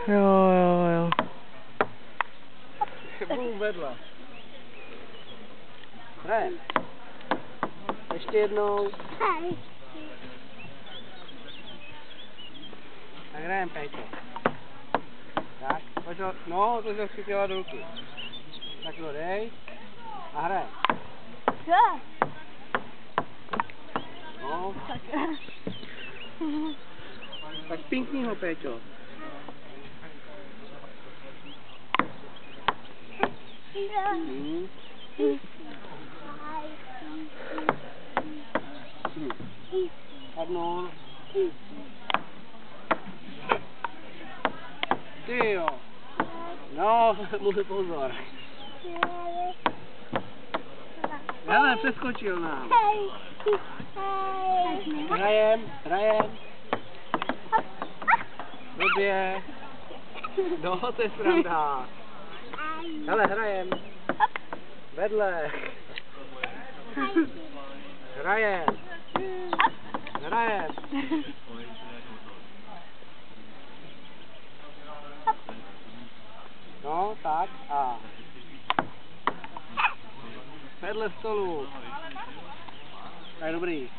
Jo. Bum, vedle. Hrajem. Ještě jednou. Tak hrajem, Péťo. Tak, pojď ho, no, to se chytila do ruky. Tak to dej. A hrajem. No. Tak pinkni ho, Péťo. Padnul. Ty jo. No, můžu pozor. Hele, přeskočil nám. Hrajem. Době. No, to je sranda. Hele, hrajem. Vedle. Hrajem. No, tak a. Vedle stolu. Tak dobrý.